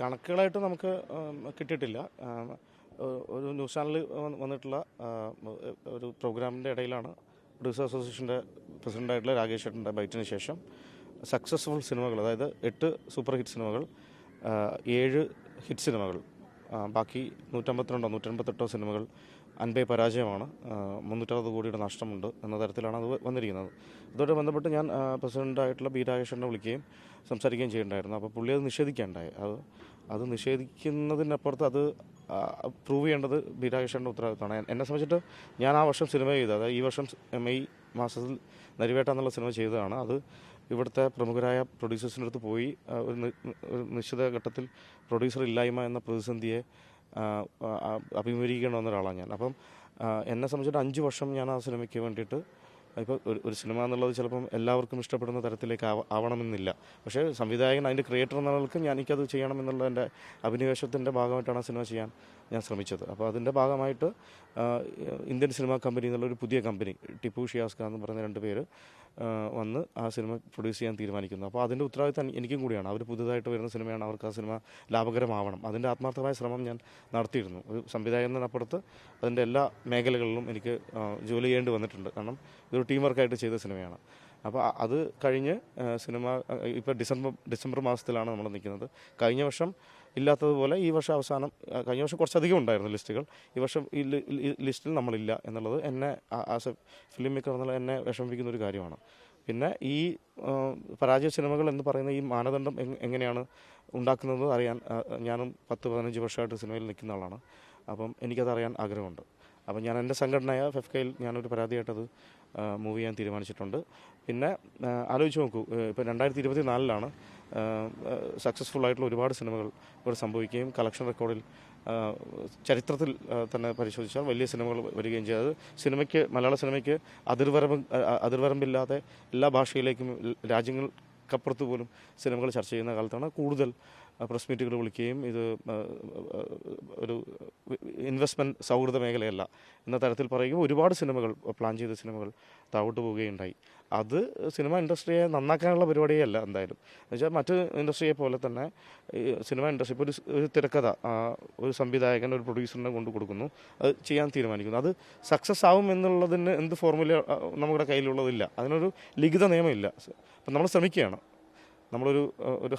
കണക്കുകളായിട്ട് നമുക്ക് കിട്ടിയിട്ടില്ല. ഒരു ന്യൂസ് ചാനലിൽ വന്നിട്ടുള്ള ഒരു പ്രോഗ്രാമിൻ്റെ ഇടയിലാണ് പ്രൊഡ്യൂസർ അസോസിയേഷൻ്റെ പ്രസിഡൻ്റായിട്ടുള്ള രാകേഷ് ചേട്ടൻ്റെ ബൈറ്റിന് ശേഷം സക്സസ്ഫുൾ സിനിമകൾ, അതായത് 8 സൂപ്പർ ഹിറ്റ് സിനിമകൾ, 7 ഹിറ്റ് സിനിമകൾ, ബാക്കി 158 സിനിമകൾ 50 പരാജയമാണ്, 360 കോടിയുടെ നഷ്ടമുണ്ട് എന്ന തരത്തിലാണ് അത് വന്നിരിക്കുന്നത്. ഇതോടെ ബന്ധപ്പെട്ട് ഞാൻ പ്രസിഡൻ്റായിട്ടുള്ള ബി രാകേഷനെ വിളിക്കുകയും സംസാരിക്കുകയും ചെയ്യുന്നുണ്ടായിരുന്നു. അപ്പോൾ പുള്ളി അത് നിഷേധിക്കുകയുണ്ടായി. അത് നിഷേധിക്കുന്നതിനപ്പുറത്ത് അത് പ്രൂവ് ചെയ്യേണ്ടത് ബി രാകേഷൻ്റെ ഉത്തരവാദിത്തമാണ്. എന്നെ സംബന്ധിച്ചിട്ട് ഞാൻ ആ വർഷം സിനിമ ചെയ്തത്, അതായത് ഈ വർഷം മെയ് മാസത്തിൽ നരിവേട്ട എന്നുള്ള സിനിമ ചെയ്തതാണ്. അത് ഇവിടുത്തെ പ്രമുഖരായ പ്രൊഡ്യൂസേഴ്സിൻ്റെ അടുത്ത് പോയി ഒരു നിശ്ചിത ഘട്ടത്തിൽ പ്രൊഡ്യൂസർ ഇല്ലായ്മ എന്ന പ്രതിസന്ധിയെ അഭിമുഖീകരിക്കേണ്ട ഒരാളാണ് ഞാൻ. അപ്പം എന്നെ സംബന്ധിച്ചിട്ട് 5 വർഷം ഞാൻ ആ സിനിമയ്ക്ക് വേണ്ടിയിട്ട്, ഇപ്പോൾ ഒരു സിനിമ എന്നുള്ളത് ചിലപ്പം എല്ലാവർക്കും ഇഷ്ടപ്പെടുന്ന തരത്തിലേക്ക് ആവണമെന്നില്ല. പക്ഷേ സംവിധായകൻ, അതിൻ്റെ ക്രിയേറ്റർ എന്ന നിലയ്ക്ക് എനിക്കത് ചെയ്യണം എന്നുള്ള എൻ്റെ അഭിനിവേശത്തിൻ്റെ ഭാഗമായിട്ടാണ് ആ സിനിമ ചെയ്യാൻ ഞാൻ ശ്രമിച്ചത്. അപ്പോൾ അതിൻ്റെ ഭാഗമായിട്ട് ഇന്ത്യൻ സിനിമാ കമ്പനി എന്നുള്ളൊരു പുതിയ കമ്പനി, ടിപ്പു ഷിയാസ്ക എന്ന് പറയുന്ന 2 പേര് വന്ന് ആ സിനിമ പ്രൊഡ്യൂസ് ചെയ്യാൻ തീരുമാനിക്കുന്നു. അപ്പോൾ അതിൻ്റെ ഉത്തരവാദിത്തം എനിക്കും കൂടിയാണ്. അവർ പുതുതായിട്ട് വരുന്ന സിനിമയാണ്, അവർക്ക് ആ സിനിമ ലാഭകരമാവണം. അതിൻ്റെ ആത്മാർത്ഥമായ ശ്രമം ഞാൻ നടത്തിയിരുന്നു. ഒരു സംവിധായകനപ്പുറത്ത് അതിൻ്റെ എല്ലാ മേഖലകളിലും എനിക്ക് ജോലി ചെയ്യേണ്ടി വന്നിട്ടുണ്ട്. കാരണം ഇതൊരു ടീം വർക്കായിട്ട് ചെയ്ത സിനിമയാണ്. അപ്പോൾ അത് കഴിഞ്ഞ് സിനിമ ഇപ്പോൾ ഡിസംബർ മാസത്തിലാണ് നമ്മൾ നിൽക്കുന്നത്. കഴിഞ്ഞ വർഷം ഇല്ലാത്തതുപോലെ ഈ വർഷം അവസാനം, കഴിഞ്ഞ വർഷം കുറച്ചധികം ഉണ്ടായിരുന്നു ലിസ്റ്റുകൾ, ഈ വർഷം ഈ ലിസ്റ്റിൽ നമ്മളില്ല എന്നുള്ളത് എന്നെ ആസ് എ ഫിലിം മേക്കർ എന്നുള്ള എന്നെ വിഷമിപ്പിക്കുന്ന ഒരു കാര്യമാണ്. പിന്നെ ഈ പരാജയ സിനിമകൾ എന്ന് പറയുന്ന ഈ മാനദണ്ഡം എങ്ങനെയാണ് ഉണ്ടാക്കുന്നത് അറിയാൻ ഞാനും 10-15 വർഷമായിട്ട് സിനിമയിൽ നിൽക്കുന്ന ആളാണ്. അപ്പം എനിക്കതറിയാൻ ആഗ്രഹമുണ്ട്. അപ്പം ഞാൻ എൻ്റെ സംഘടനയായ ഫെഫ്കയിൽ ഞാനൊരു പരാതിയായിട്ടത് മൂവ് ചെയ്യാൻ തീരുമാനിച്ചിട്ടുണ്ട്. പിന്നെ ആലോചിച്ച് നോക്കൂ, ഇപ്പോൾ 2024 സക്സസ്ഫുൾ ആയിട്ടുള്ള ഒരുപാട് സിനിമകൾ ഇവിടെ സംഭവിക്കുകയും കളക്ഷൻ റെക്കോർഡിൽ ചരിത്രത്തിൽ തന്നെ പരിശോധിച്ചാൽ വലിയ സിനിമകൾ വരികയും ചെയ്തത് സിനിമയ്ക്ക്, മലയാള സിനിമയ്ക്ക് അതിർവരമ്പില്ലാതെ എല്ലാ ഭാഷയിലേക്കും രാജ്യങ്ങൾക്കപ്പുറത്ത് പോലും സിനിമകൾ ചർച്ച ചെയ്യുന്ന കാലത്താണ് കൂടുതൽ പ്രസ് മീറ്റുകൾ വിളിക്കുകയും ഇത് ഒരു ഇൻവെസ്റ്റ്മെൻറ്റ് സൗഹൃദ മേഖലയല്ല എന്ന തരത്തിൽ പറയുകയും ഒരുപാട് സിനിമകൾ, പ്ലാൻ ചെയ്ത സിനിമകൾ താഴോട്ട് പോവുകയുണ്ടായി. അത് സിനിമ ഇൻഡസ്ട്രിയെ നന്നാക്കാനുള്ള പരിപാടിയേ അല്ല എന്തായാലും. എന്നുവെച്ചാൽ മറ്റ് ഇൻഡസ്ട്രിയെ പോലെ തന്നെ സിനിമ ഇൻഡസ്ട്രി, ഇപ്പോൾ ഒരു തിരക്കഥ ഒരു സംവിധായകൻ ഒരു പ്രൊഡ്യൂസറിനെ കൊണ്ട് കൊടുക്കുന്നു, അത് ചെയ്യാൻ തീരുമാനിക്കുന്നു. അത് സക്സസ് ആവും എന്നുള്ളതിന് എന്ത് ഫോർമുല നമ്മുടെ കയ്യിലുള്ളതില്ല, അതിനൊരു ലിഖിത നിയമമില്ല. അപ്പം നമ്മൾ ശ്രമിക്കുകയാണ്. നമ്മളൊരു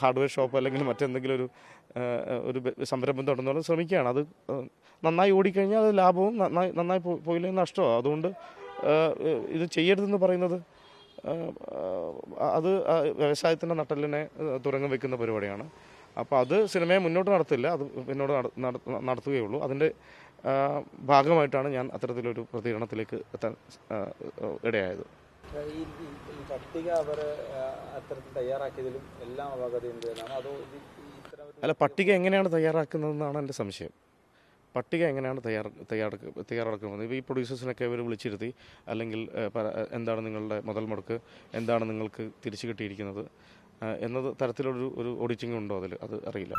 ഹാർഡ്വെയർ ഷോപ്പ് അല്ലെങ്കിൽ മറ്റെന്തെങ്കിലും ഒരു സംരംഭം തുടങ്ങുന്നത് ശ്രമിക്കുകയാണ്. അത് നന്നായി ഓടിക്കഴിഞ്ഞാൽ അത് ലാഭവും, നന്നായി പോയില്ലെങ്കിൽ നഷ്ടമോ. അതുകൊണ്ട് ഇത് ചെയ്യരുതെന്ന് പറയുന്നത് അത് വ്യവസായത്തിൻ്റെ നട്ടലിനെ തുരങ്കം വെക്കുന്ന പരിപാടിയാണ്. അപ്പോൾ അത് സിനിമയെ മുന്നോട്ട് നടത്തില്ല, അത് പിന്നോട്ട് നടത്തുകയുള്ളൂ. അതിൻ്റെ ഭാഗമായിട്ടാണ് ഞാൻ അത്തരത്തിലൊരു പ്രതികരണത്തിലേക്ക് എത്താൻ ഇടയായത്. ഈ പട്ടിക അവർ അത്തരത്തിൽ തയ്യാറാക്കിയതിലും എല്ലാം അപാകതയുണ്ടെന്നാണ്. അതോ അല്ല, പട്ടിക എങ്ങനെയാണ് തയ്യാറാക്കുന്നതെന്നാണ് എൻ്റെ സംശയം. പട്ടിക എങ്ങനെയാണ് തയ്യാറാക്കുന്നത്? ഇപ്പോൾ ഈ പ്രൊഡ്യൂസേഴ്സിനൊക്കെ അവർ വിളിച്ചിരുത്തി, അല്ലെങ്കിൽ എന്താണ് നിങ്ങളുടെ മുതൽ മുടക്ക്, എന്താണ് നിങ്ങൾക്ക് തിരിച്ചു കിട്ടിയിരിക്കുന്നത് എന്നത് തരത്തിലൊരു ഓഡിറ്റിംഗ് ഉണ്ടോ അതിൽ, അത് അറിയില്ല.